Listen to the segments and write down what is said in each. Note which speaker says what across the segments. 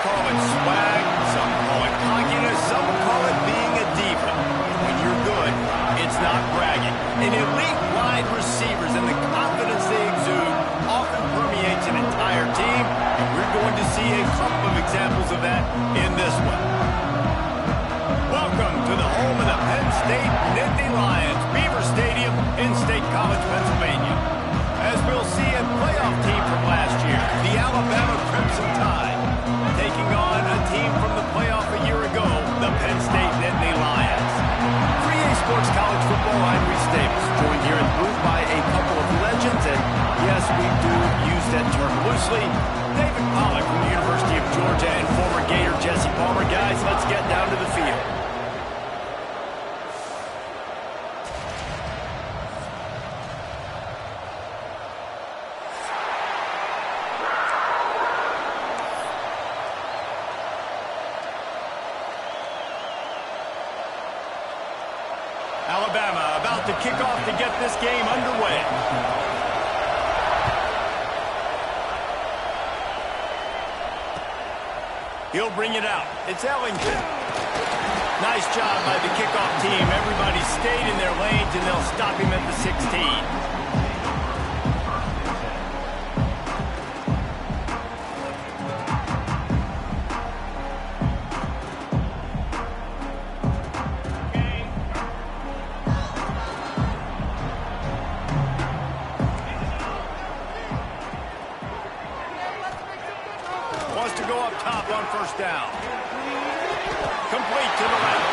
Speaker 1: call it swag, some call it cockiness, some call it being a diva. When you're good, it's not bragging. And elite wide receivers and the confidence they exude often permeates an entire team, and we're going to see a couple of examples of that in this one. Welcome to the home of the Penn State Nittany Lions, Beaver Stadium in State College, Pennsylvania. As we'll see a playoff team from last year, the Alabama Crimson Tide, taking on a team from the playoff a year ago, the Penn State Nittany Lions. For EA Sports College Football, I'm Reese Davis, joined here in the booth by a couple of legends, and yes, we do use that term loosely. David Pollack from the University of Georgia and former Gator Jesse Palmer. Guys, let's get down to the field. Alabama about to kick off to get this game underway. He'll bring it out. It's Ellington. Nice job by the kickoff team. Everybody stayed in their lanes, and they'll stop him at the 16. Wants to go up top on first down. Complete to the left.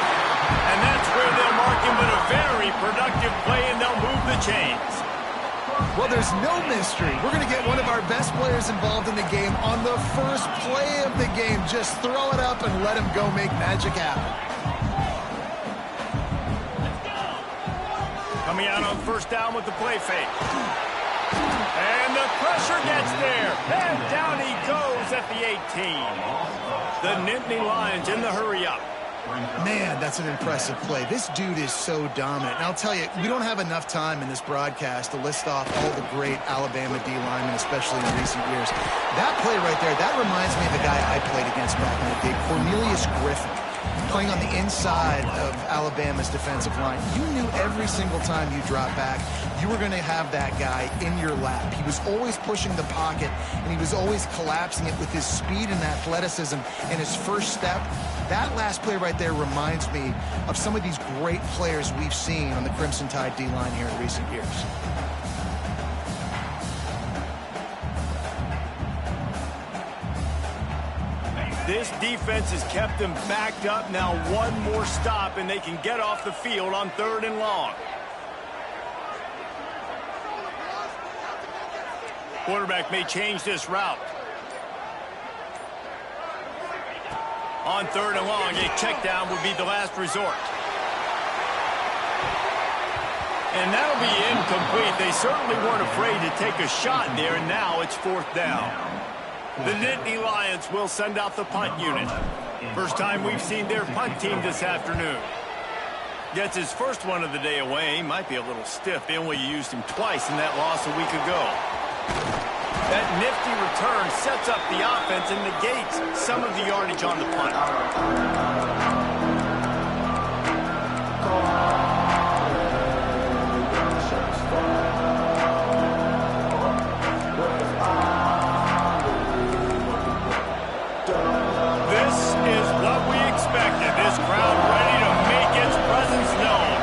Speaker 1: And that's where they'll mark him, but a very productive play, and they'll move the chains.
Speaker 2: Well, there's no mystery. We're going to get one of our best players involved in the game on the first play of the game. Just throw it up and let him go make magic happen.
Speaker 1: Coming out on first down with the play fake. And the pressure gets there. And down he goes at the 18. The Nittany Lions in the hurry-up.
Speaker 2: Man, that's an impressive play. This dude is so dominant. And I'll tell you, we don't have enough time in this broadcast to list off all the great Alabama D linemen, especially in recent years. That play right there, that reminds me of the guy I played against back in the day, Cornelius Griffin, playing on the inside of Alabama's defensive line. You knew every single time you dropped back, you were going to have that guy in your lap. He was always pushing the pocket, and he was always collapsing it with his speed and athleticism and his first step. That last play right there reminds me of some of these great players we've seen on the Crimson Tide D-line here in recent years.
Speaker 1: This defense has kept them backed up. Now one more stop, and they can get off the field on 3rd and long. Quarterback may change this route. On 3rd and long, a check down would be the last resort. And that'll be incomplete. They certainly weren't afraid to take a shot there, and now it's 4th down. The Nittany Lions will send out the punt unit. First time we've seen their punt team this afternoon. Gets his first one of the day away. Might be a little stiff. They only used him twice in that loss a week ago. That nifty return sets up the offense and negates some of the yardage on the punt. This is what we expected. This crowd ready to make its presence known.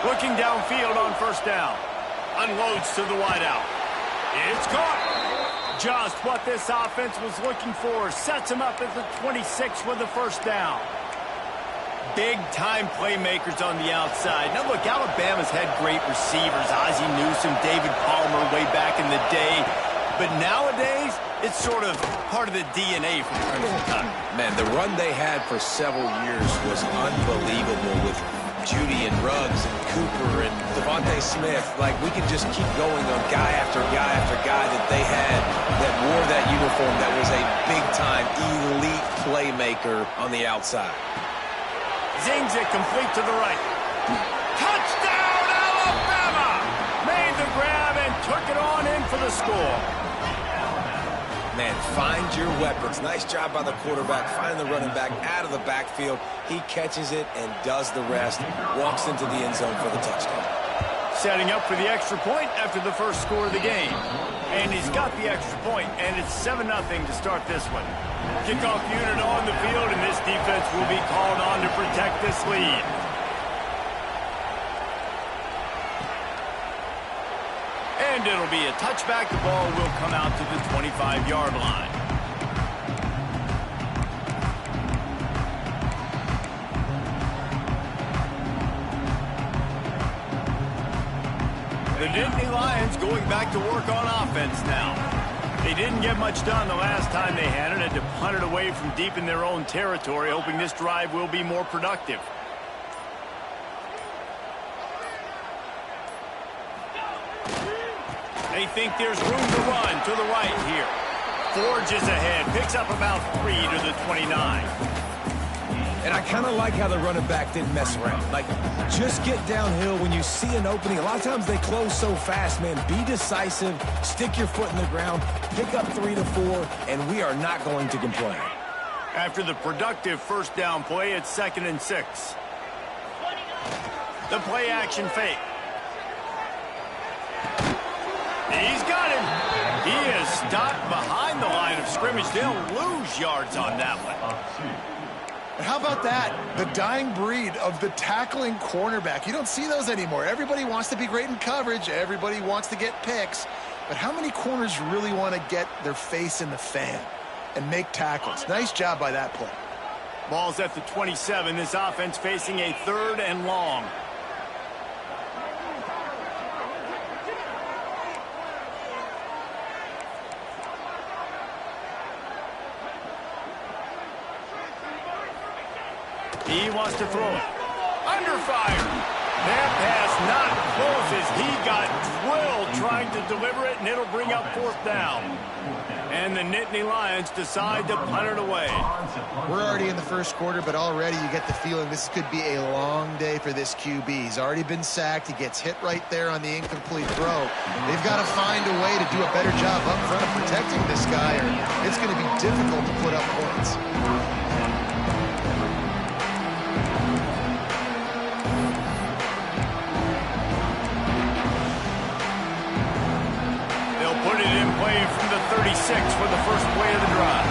Speaker 1: Looking downfield on first down. Unloads to the wideout. It's caught. Just what this offense was looking for. Sets him up at the 26 with the first down. Big-time playmakers on the outside. Now, look, Alabama's had great receivers. Ozzie Newsome, David Palmer way back in the day. But nowadays, it's sort of part of the DNA from the Crimson Tide.
Speaker 3: Man, the run they had for several years was unbelievable with Judy and Ruggs and Cooper and Devontae Smith. Like, we could just keep going on guy after guy after guy that they had that wore that uniform that was a big-time elite playmaker on the outside.
Speaker 1: Zings it complete to the right. Touchdown, Alabama! Made the grab and took it on in for the score.
Speaker 3: Man, find your weapons. Nice job by the quarterback, finding the running back out of the backfield. He catches it and does the rest. Walks into the end zone for the touchdown.
Speaker 1: Setting up for the extra point after the first score of the game. And he's got the extra point, and it's 7-0 to start this one. Kickoff unit on the field, and this defense will be called on to protect this lead. And it'll be a touchback. The ball will come out to the 25-yard line. The Nittany Lions going back to work on offense now. They didn't get much done the last time they had it, and to punt it away from deep in their own territory, hoping this drive will be more productive. They think there's room to run to the right here. Forges ahead, picks up about 3 to the 29.
Speaker 3: And I kind of like how the running back didn't mess around. Like, just get downhill when you see an opening. A lot of times they close so fast, man. Be decisive, stick your foot in the ground, pick up 3 to 4, and we are not going to complain.
Speaker 1: After the productive first down play, it's 2nd and 6. The play action fake. He's got him. He is stopped behind the line of scrimmage. They'll lose yards on that one.
Speaker 2: How about that? The dying breed of the tackling cornerback. You don't see those anymore. Everybody wants to be great in coverage. Everybody wants to get picks. But how many corners really want to get their face in the fan and make tackles? Nice job by that play.
Speaker 1: Ball's at the 27. This offense facing a 3rd and long. He wants to throw it. Under fire. That pass not close as he got drilled trying to deliver it, and it'll bring up 4th down. And the Nittany Lions decide to punt it away.
Speaker 2: We're already in the first quarter, but already you get the feeling this could be a long day for this QB. He's already been sacked. He gets hit right there on the incomplete throw. They've got to find a way to do a better job up front of protecting this guy, or it's going to be difficult to put up points.
Speaker 1: From the 36 for the first play of the drive.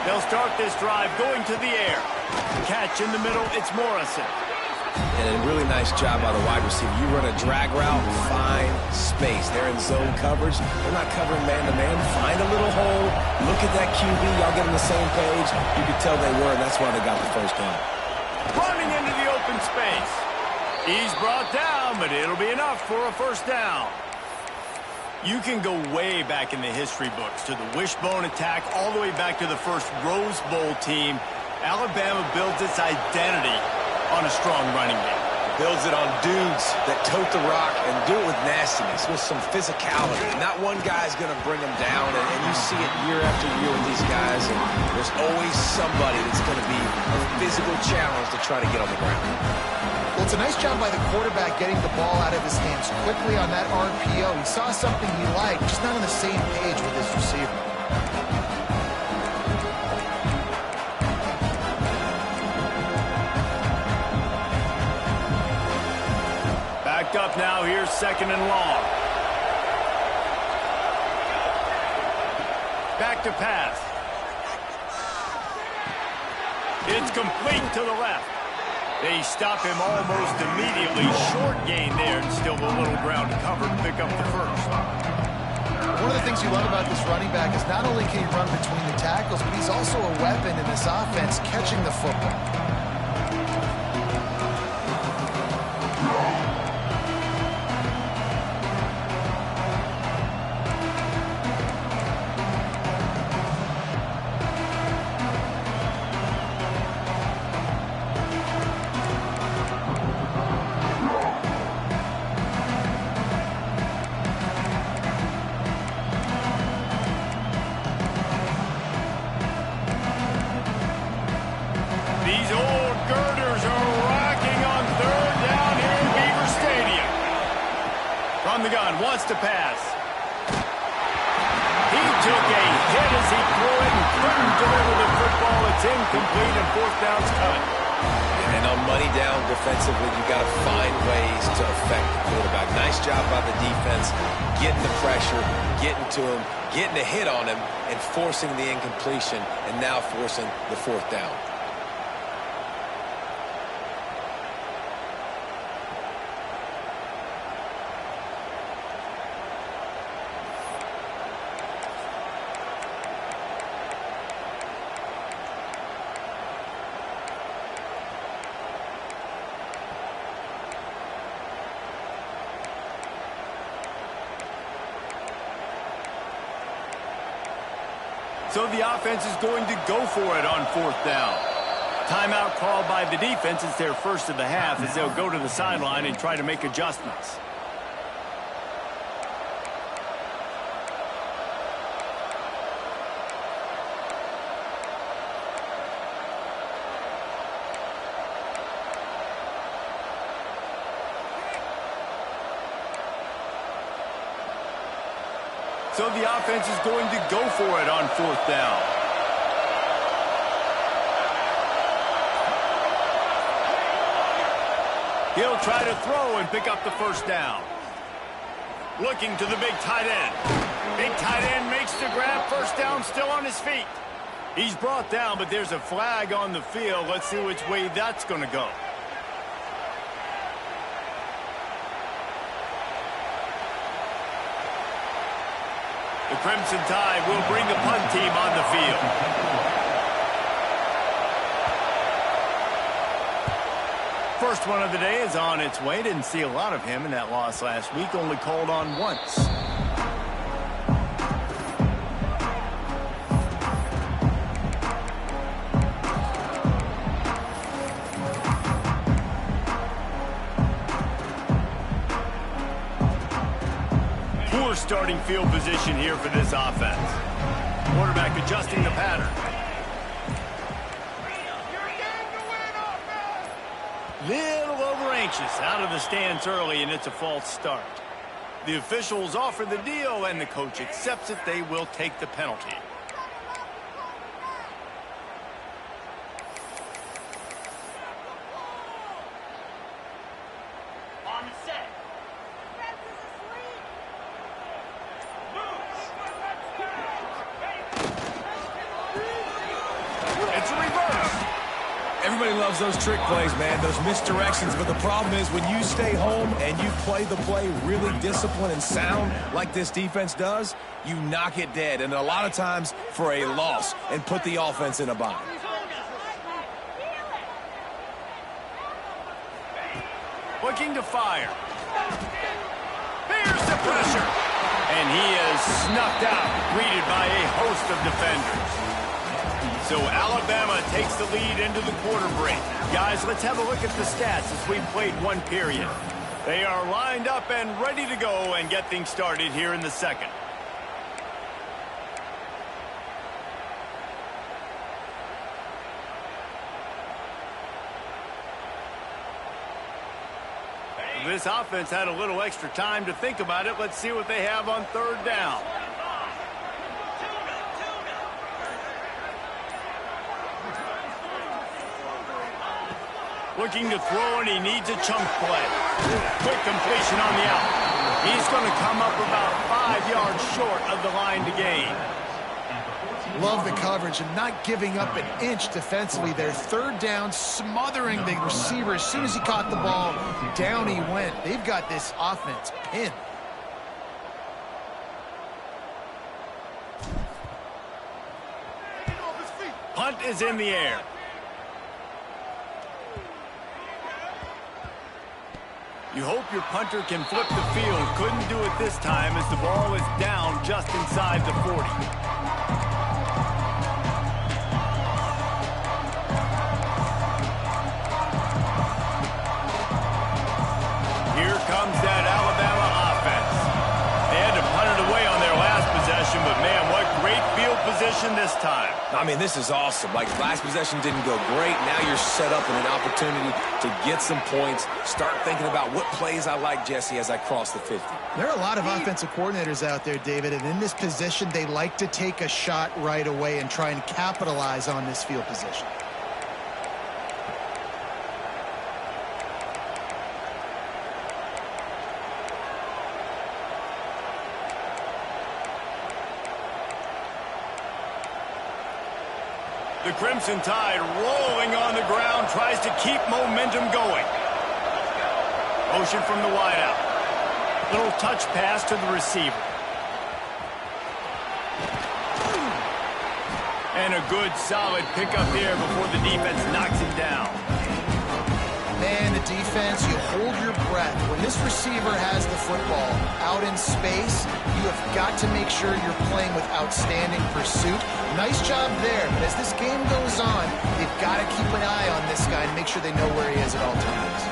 Speaker 1: They'll start this drive going to the air. Catch in the middle, it's Morrison.
Speaker 3: And a really nice job by the wide receiver. You run a drag route, find space. They're in zone coverage. They're not covering man-to-man. Find a little hole. Look at that QB. Y'all get on the same page. You could tell they were, and that's why they got the first down.
Speaker 1: Running into the open space. He's brought down, but it'll be enough for a first down. You can go way back in the history books to the wishbone attack, all the way back to the first Rose Bowl team. Alabama builds its identity on a strong running game.
Speaker 3: Builds it on dudes that tote the rock and do it with nastiness, with some physicality. Not one guy's going to bring them down, and you see it year after year with these guys. And there's always somebody that's going to be a physical challenge to try to get on the ground.
Speaker 2: Well, it's a nice job by the quarterback getting the ball out of his hands quickly on that RPO. He saw something he liked, just not on the same page with his receiver.
Speaker 1: Backed up now, here's 2nd and long. Back to pass. It's complete to the left. They stop him almost immediately. Short gain there, and still a little ground to cover to pick up the first.
Speaker 2: One of the things you love about this running back is not only can he run between the tackles, but he's also a weapon in this offense catching the football.
Speaker 1: On the gun, wants to pass. took a hit as he threw it and couldn't deliver the football. It's incomplete and fourth down's cut.
Speaker 3: And on money down defensively, you got to find ways to affect the quarterback. Nice job by the defense, getting the pressure, getting to him, getting a hit on him, and forcing the incompletion, and now forcing the fourth down.
Speaker 1: So the offense is going to go for it on fourth down. Timeout called by the defense. It's their first of the half as they'll go to the sideline and try to make adjustments. So the offense is going to go for it on fourth down. He'll try to throw and pick up the first down. Looking to the big tight end. Big tight end makes the grab. First down, still on his feet. He's brought down, but there's a flag on the field. Let's see which way that's going to go. The Crimson Tide will bring the punt team on the field. First one of the day is on its way. Didn't see a lot of him in that loss last week. Only called on once. Starting field position here for this offense. Quarterback adjusting the pattern. Little over anxious out of the stance early, and it's a false start. The officials offer the deal, and the coach accepts it. They will take the penalty.
Speaker 3: Everybody loves those trick plays, man, those misdirections. But the problem is when you stay home and you play the play really disciplined and sound like this defense does, you knock it dead. And a lot of times for a loss and put the offense in a bind.
Speaker 1: Looking to fire. There's the pressure. And he is snuffed out, greeted by a host of defenders. So Alabama takes the lead into the quarter break. Guys, let's have a look at the stats as we've played one period. They are lined up and ready to go and get things started here in the second. This offense had a little extra time to think about it. Let's see what they have on third down. Looking to throw, and he needs a chunk play. Quick completion on the out. He's going to come up about 5 yards short of the line to gain.
Speaker 2: Love the coverage and not giving up an inch defensively. Their third down, smothering the receiver. As soon as he caught the ball, down he went. They've got this offense pinned.
Speaker 1: Punt is in the air. You hope your punter can flip the field. Couldn't do it this time as the ball is down just inside the 40. Here comes that Alabama offense. They had to punt it away on their last possession, but man, what great field position this time.
Speaker 3: I mean, this is awesome. Like, last possession didn't go great. Now you're set up in an opportunity to get some points. Start thinking about what plays I like, Jesse, as I cross the 50.
Speaker 2: There are a lot of offensive coordinators out there, David, and in this position, they like to take a shot right away and try and capitalize on this field position.
Speaker 1: The Crimson Tide rolling on the ground, tries to keep momentum going. Motion from the wideout. Little touch pass to the receiver. And a good, solid pickup there before the defense knocks him down.
Speaker 2: Man, the defense, you hold your breath. When this receiver has the football out in space, you have got to make sure you're playing with outstanding pursuit. Nice job there, but as this game goes on, they've got to keep an eye on this guy and make sure they know where he is at all times.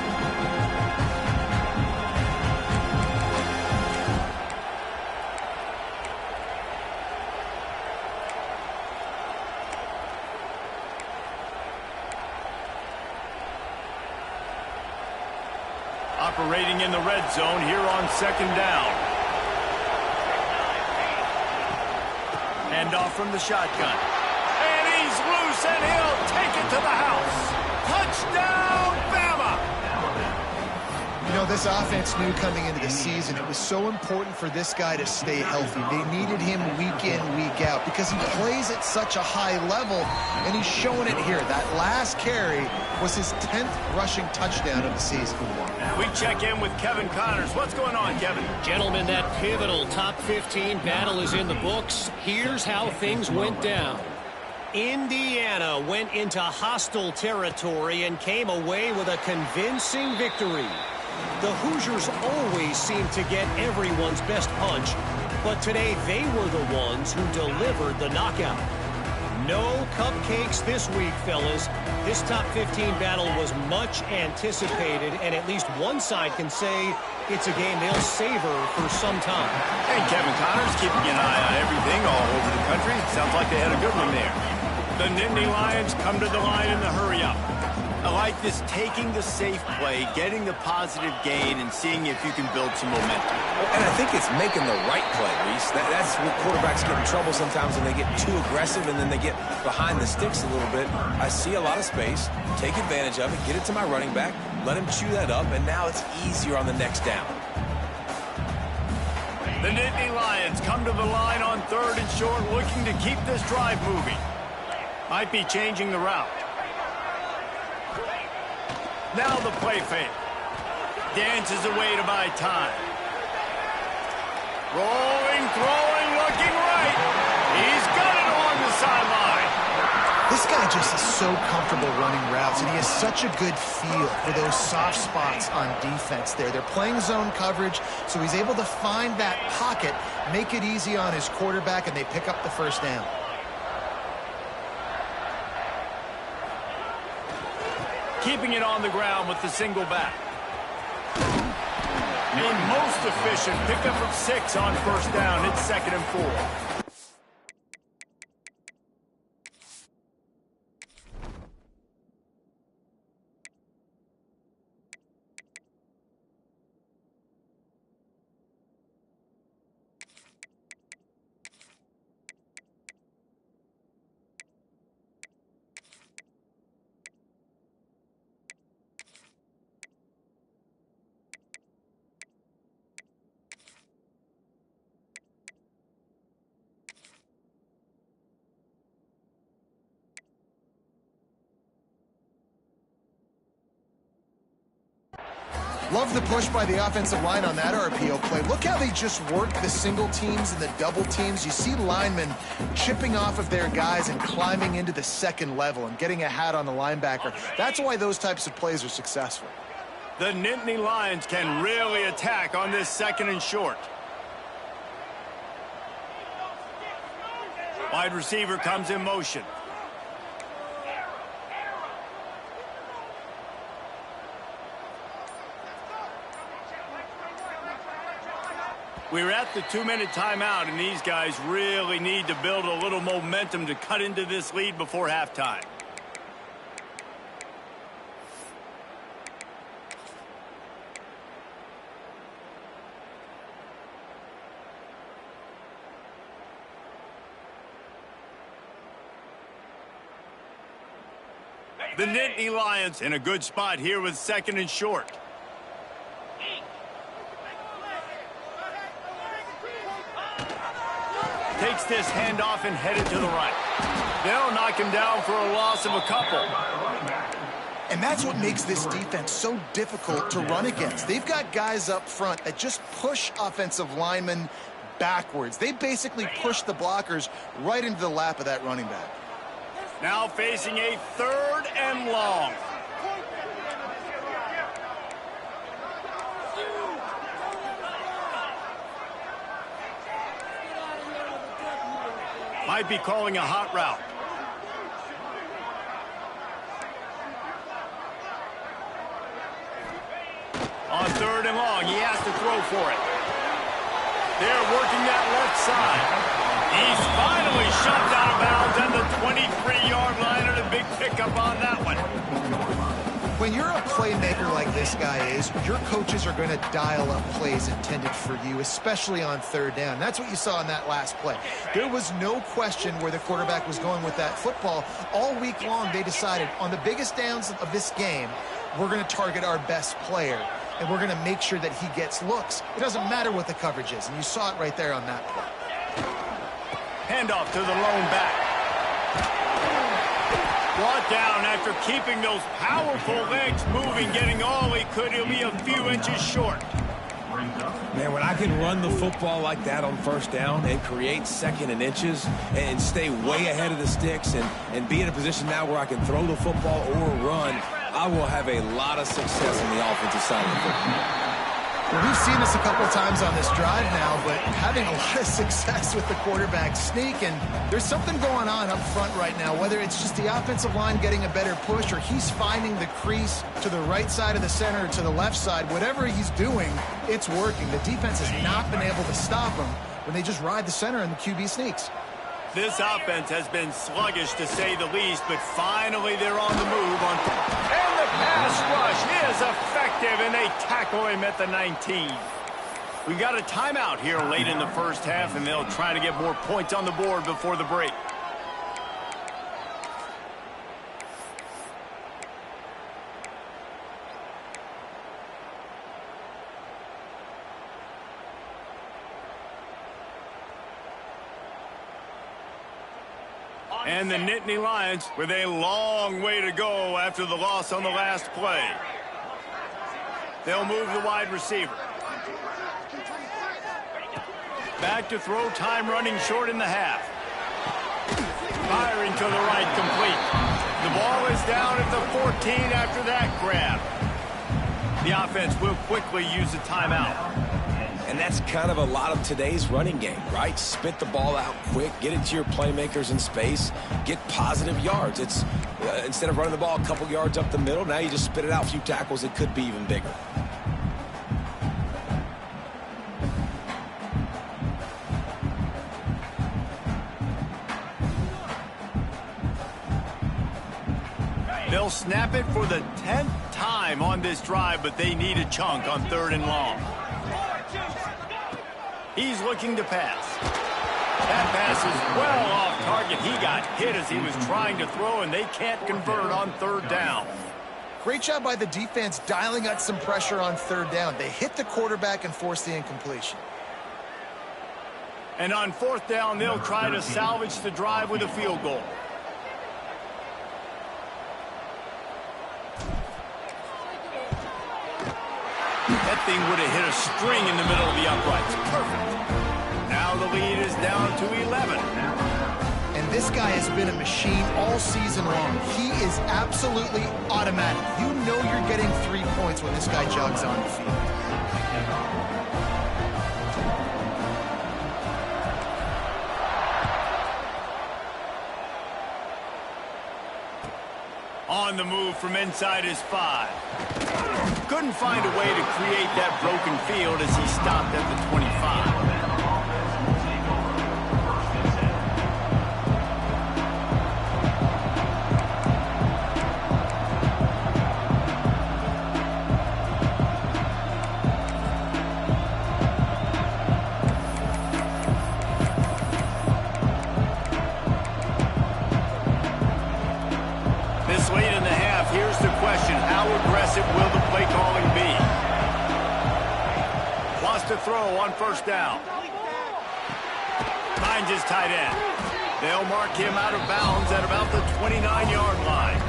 Speaker 1: Operating in the red zone here on second down. Handoff from the shotgun. And he's loose, and he'll take it to the house. Touchdown, Bama!
Speaker 2: You know, this offense knew coming into the season it was so important for this guy to stay healthy. They needed him week in, week out because he plays at such a high level, and he's showing it here. That last carry was his 10th rushing touchdown of the season.
Speaker 1: We check in with Kevin Connors. What's going on, Kevin?
Speaker 4: Gentlemen, that pivotal top 15 battle is in the books. Here's how things went down. Indiana went into hostile territory and came away with a convincing victory. The Hoosiers always seem to get everyone's best punch, but today they were the ones who delivered the knockout. No cupcakes this week, fellas. This top 15 battle was much anticipated, and at least one side can say it's a game they'll savor for some time.
Speaker 1: And Kevin Connors keeping an eye on everything all over the country. Sounds like they had a good one there. The Nittany Lions come to the line in the hurry-up. I like this, taking the safe play, getting the positive gain, and seeing if you can build some momentum.
Speaker 3: And I think it's making the right play, Reese. That's what quarterbacks get in trouble sometimes when they get too aggressive and then they get behind the sticks a little bit. I see a lot of space, take advantage of it, get it to my running back, let him chew that up, and now it's easier on the next down.
Speaker 1: The Nittany Lions come to the line on 3rd and short, looking to keep this drive moving. Might be changing the route. Now the play fake. Dances away to buy time. Rolling, throwing, looking right. He's got it along the sideline.
Speaker 2: This guy just is so comfortable running routes, and he has such a good feel for those soft spots on defense there. They're playing zone coverage, so he's able to find that pocket, make it easy on his quarterback, and they pick up the first down.
Speaker 1: Keeping it on the ground with the single back. A most efficient pickup of 6 on first down. It's 2nd and 4.
Speaker 2: Love the push by the offensive line on that RPO play. Look how they just work the single teams and the double teams. You see linemen chipping off of their guys and climbing into the second level and getting a hat on the linebacker. That's why those types of plays are successful.
Speaker 1: The Nittany Lions can really attack on this 2nd and short. Wide receiver comes in motion. We're at the 2-minute timeout, and these guys really need to build a little momentum to cut into this lead before halftime. The Nittany Lions in a good spot here with 2nd and short. Takes this handoff and headed to the right. They'll knock him down for a loss of a couple.
Speaker 2: And that's what makes this defense so difficult to run against. They've got guys up front that just push offensive linemen backwards. They basically push the blockers right into the lap of that running back.
Speaker 1: Now facing a 3rd and long. Might be calling a hot route. On 3rd and long, he has to throw for it. They're working that left side. He's finally shoved out of bounds at the 23-yard line, and a big pickup on that one.
Speaker 2: When you're a playmaker like this guy is, your coaches are going to dial up plays intended for you, especially on 3rd down. That's what you saw in that last play. There was no question where the quarterback was going with that football. All week long, they decided on the biggest downs of this game, we're going to target our best player, and we're going to make sure that he gets looks. It doesn't matter what the coverage is, and you saw it right there on that play.
Speaker 1: Handoff to the lone back. Brought down after keeping those powerful legs moving, getting all he could. He'll be a few inches short.
Speaker 3: Man, when I can run the football like that on 1st down and create 2nd and inches and stay way ahead of the sticks and be in a position now where I can throw the football or run, I will have a lot of success on the offensive side of the football.
Speaker 2: Well, we've seen this a couple of times on this drive now, but having a lot of success with the quarterback sneak, and there's something going on up front right now, whether it's just the offensive line getting a better push or he's finding the crease to the right side of the center or to the left side. Whatever he's doing, it's working. The defense has not been able to stop him when they just ride the center and the QB sneaks.
Speaker 1: This offense has been sluggish, to say the least, but finally they're on the move. And the pass rush is effective, and they tackle him at the 19. We've got a timeout here late in the 1st half, and they'll try to get more points on the board before the break. And the Nittany Lions with a long way to go after the loss on the last play. They'll move the wide receiver. Back to throw, time running short in the half. Firing to the right, complete. The ball is down at the 14 after that grab. The offense will quickly use a timeout.
Speaker 3: And that's kind of a lot of today's running game, right? Spit the ball out quick, get it to your playmakers in space, get positive yards. It's instead of running the ball a couple yards up the middle, now you just spit it out a few tackles. It could be even bigger.
Speaker 1: They'll snap it for the 10th time on this drive, but they need a chunk on 3rd and long. He's looking to pass. That pass is well off target. He got hit as he was trying to throw, and they can't convert on 3rd down.
Speaker 2: Great job by the defense dialing out some pressure on 3rd down. They hit the quarterback and forced the incompletion.
Speaker 1: And on 4th down, they'll try to salvage the drive with a field goal. That thing would have hit a string in the middle of the uprights. Perfect. Now the lead is down to 11.
Speaker 2: And this guy has been a machine all season long. He is absolutely automatic. You know you're getting 3 points when this guy jogs on the field.
Speaker 1: On the move from inside his 5. Couldn't find a way to create that broken field as he stopped at the 25. throw on first down. Finds his tight end. They'll mark him out of bounds at about the 29-yard line.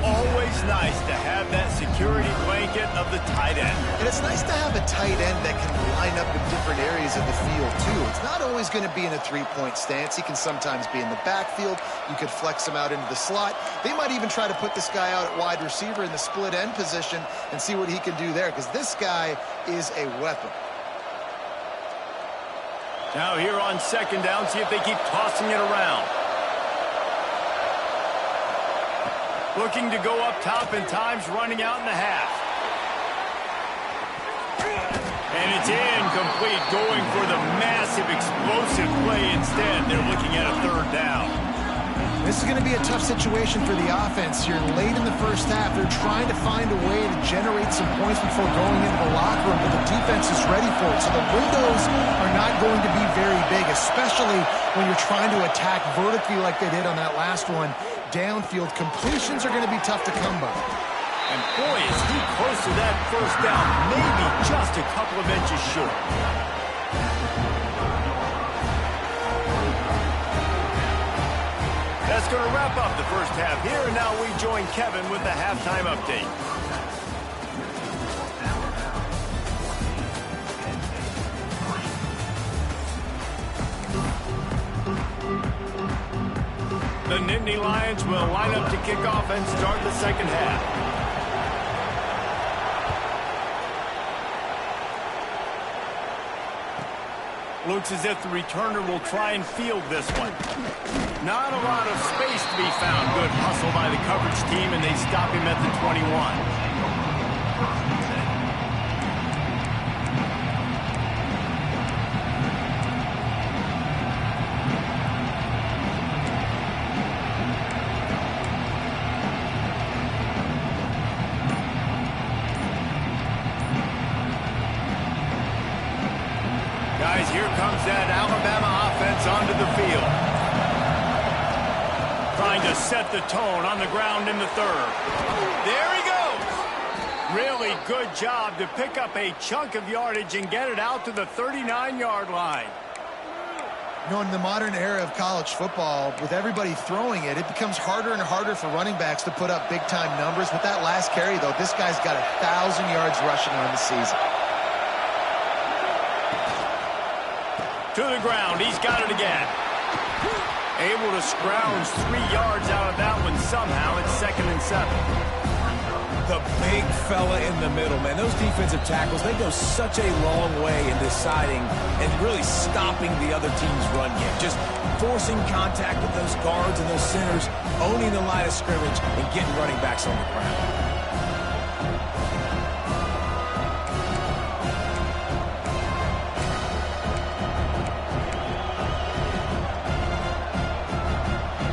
Speaker 1: Always nice to have that security blanket of the tight end.
Speaker 2: And it's nice to have a tight end that can line up in different areas of the field, too. It's not always going to be in a three-point stance. He can sometimes be in the backfield. You could flex him out into the slot. They might even try to put this guy out at wide receiver in the split end position and see what he can do there, because this guy is a weapon.
Speaker 1: Now here on second down, see if they keep tossing it around. Looking to go up top, and time's running out in the half. And it's incomplete, going for the massive explosive play instead. They're looking at a third down.
Speaker 2: This is going to be a tough situation for the offense here. Late in the first half, they're trying to find a way to generate some points before going into the locker room, but the defense is ready for it. So the windows are not going to be very big, especially when you're trying to attack vertically like they did on that last one. Downfield completions are going to be tough to come by.
Speaker 1: And boy, is he close to that first down, maybe just a couple of inches short. That's going to wrap up the first half here, and now we join Kevin with the halftime update. The Nittany Lions will line up to kick off and start the second half. Looks as if the returner will try and field this one. Not a lot of space to be found. Good hustle by the coverage team, and they stop him at the 21. Guys, here comes that Alabama offense onto the field. Trying to set the tone on the ground in the third. There he goes. Really good job to pick up a chunk of yardage and get it out to the 39-yard line.
Speaker 2: You know, in the modern era of college football, with everybody throwing it, it becomes harder and harder for running backs to put up big-time numbers. With that last carry, though, this guy's got 1,000 yards rushing on the season.
Speaker 1: To the ground, he's got it again. Able to scrounge 3 yards out of that one somehow. It's 2nd and 7.
Speaker 3: The big fella in the middle, man. Those defensive tackles, they go such a long way in deciding and really stopping the other team's run game. Just forcing contact with those guards and those centers, owning the line of scrimmage, and getting running backs on the ground.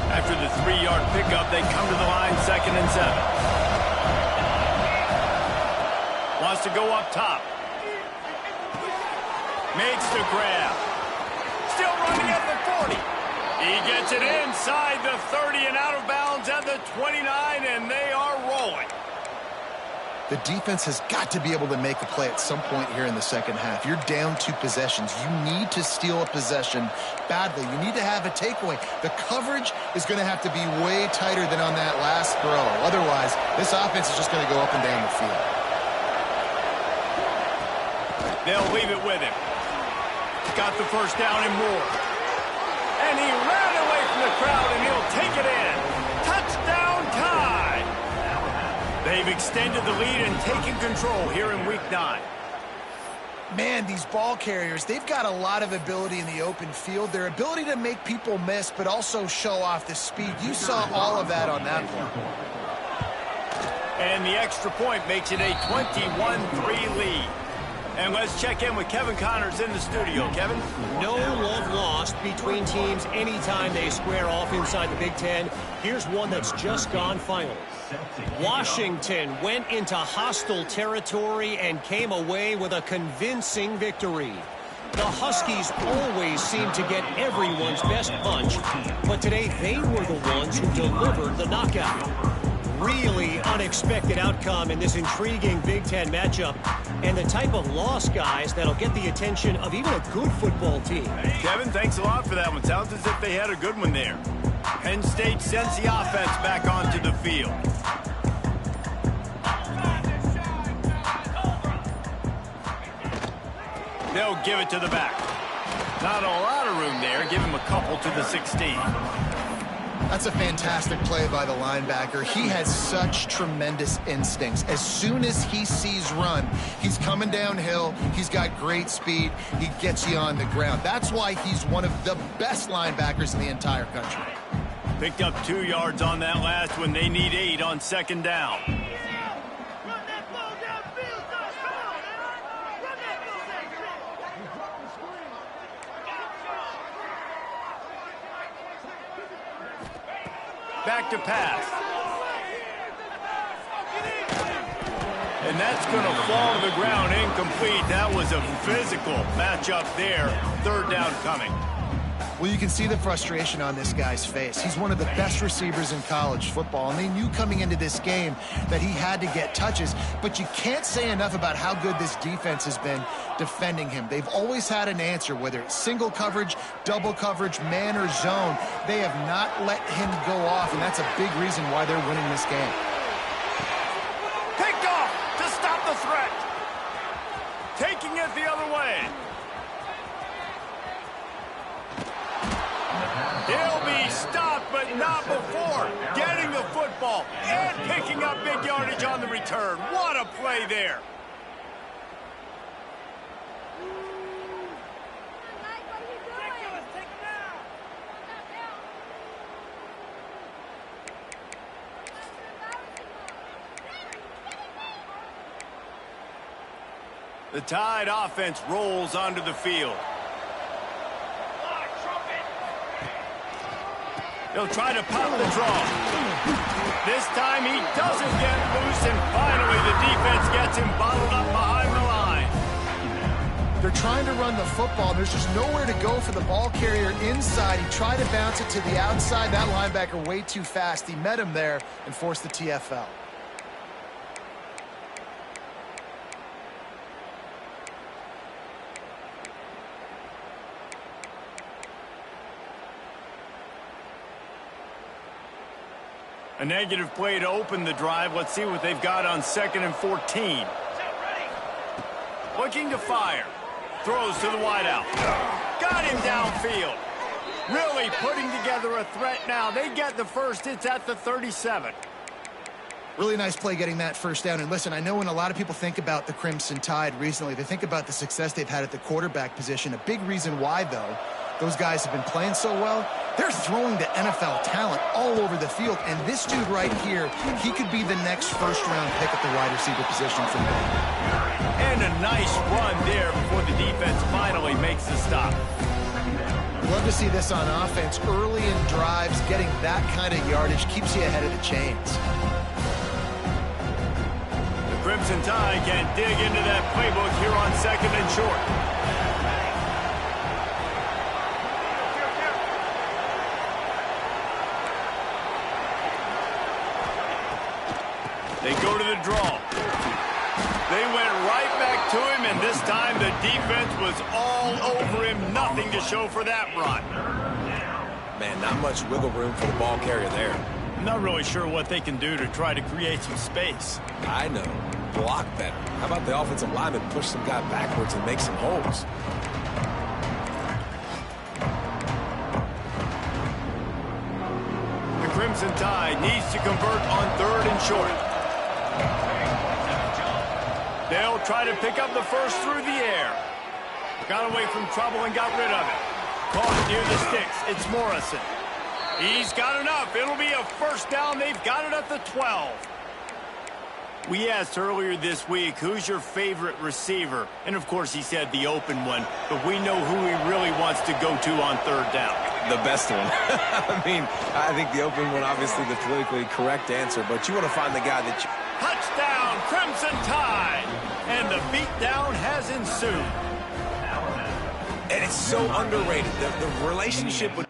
Speaker 1: After the 3-yard pickup, they come to the line, 2nd and 7. Wants to go up top. Makes the grab. Still running at the 40. He gets it inside the 30 and out of bounds at the 29, and they are rolling.
Speaker 2: The defense has got to be able to make a play at some point here in the second half. You're down 2 possessions. You need to steal a possession badly. You need to have a takeaway. The coverage is going to have to be way tighter than on that last throw. Otherwise, this offense is just going to go up and down the field.
Speaker 1: They'll leave it with him. Got the first down and more. And he ran away from the crowd, and he'll take it in. Touchdown tie! They've extended the lead and taken control here in Week 9.
Speaker 2: Man, these ball carriers, they've got a lot of ability in the open field. Their ability to make people miss, but also show off the speed. You saw all of that on that play.
Speaker 1: And the extra point makes it a 21-3 lead. And let's check in with Kevin Connors in the studio. Kevin?
Speaker 4: No love lost between teams anytime they square off inside the Big Ten. Here's one that's just gone final. Washington went into hostile territory and came away with a convincing victory. The Huskies always seem to get everyone's best punch, but today they were the ones who delivered the knockout. Really unexpected outcome in this intriguing Big Ten matchup. and the type of loss, guys, that'll get the attention of even a good football team.
Speaker 1: Kevin, thanks a lot for that one. Sounds as if they had a good one there. Penn State sends the offense back onto the field. They'll give it to the back. Not a lot of room there. Give him a couple to the 16.
Speaker 2: That's a fantastic play by the linebacker. He has such tremendous instincts. As soon as he sees run, he's coming downhill. He's got great speed. He gets you on the ground. That's why he's one of the best linebackers in the entire country.
Speaker 1: Picked up 2 yards on that last one. They need 8 on second down. Back to pass. And that's going to fall to the ground incomplete. That was a physical matchup there. Third down coming.
Speaker 2: Well, you can see the frustration on this guy's face. He's one of the best receivers in college football, and they knew coming into this game that he had to get touches, but you can't say enough about how good this defense has been defending him. They've always had an answer, whether it's single coverage, double coverage, man or zone. They have not let him go off, and that's a big reason why they're winning this game.
Speaker 1: Picked off to stop the threat. Taking it the other way. He'll be stopped, but not before getting the football and picking up big yardage on the return. What a play there. The Tide offense rolls onto the field. He'll try to pop the draw. This time he doesn't get loose, and finally the defense gets him bottled up behind the line.
Speaker 2: They're trying to run the football. There's just nowhere to go for the ball carrier inside. He tried to bounce it to the outside. That linebacker way too fast. He met him there and forced the TFL.
Speaker 1: A negative play to open the drive. Let's see what they've got on 2nd and 14. Looking to fire. Throws to the wideout. Got him downfield. Really putting together a threat now. They get the first. It's at the 37.
Speaker 2: Really nice play getting that first down. And listen, I know when a lot of people think about the Crimson Tide recently, they think about the success they've had at the quarterback position. A big reason why, though, those guys have been playing so well, they're throwing to NFL talent all over the field. And this dude right here, he could be the next first-round pick at the wide receiver position for me.
Speaker 1: And a nice run there before the defense finally makes the stop.
Speaker 2: Love to see this on offense. Early in drives, getting that kind of yardage keeps you ahead of the chains.
Speaker 1: The Crimson Tide can dig into that playbook here on 2nd and short. They go to the draw. They went right back to him, and this time the defense was all over him. Nothing to show for that run.
Speaker 3: Man, not much wiggle room for the ball carrier there.
Speaker 1: I'm not really sure what they can do to try to create some space.
Speaker 3: I know. Block better. How about the offensive lineman push some guy backwards and make some holes?
Speaker 1: The Crimson Tide needs to convert on 3rd and short. They'll try to pick up the first through the air. Got away from trouble and got rid of it. Caught near the sticks. It's Morrison. He's got enough. It'll be a first down. They've got it at the 12. We asked earlier this week, who's your favorite receiver? And, of course, he said the open one. But we know who he really wants to go to on 3rd down.
Speaker 3: The best one. I mean, I think the open one, obviously the politically correct answer. But you want to find the guy that you...
Speaker 1: Touchdown, Crimson Tide! And the beatdown has ensued.
Speaker 3: And it's so underrated. The relationship with...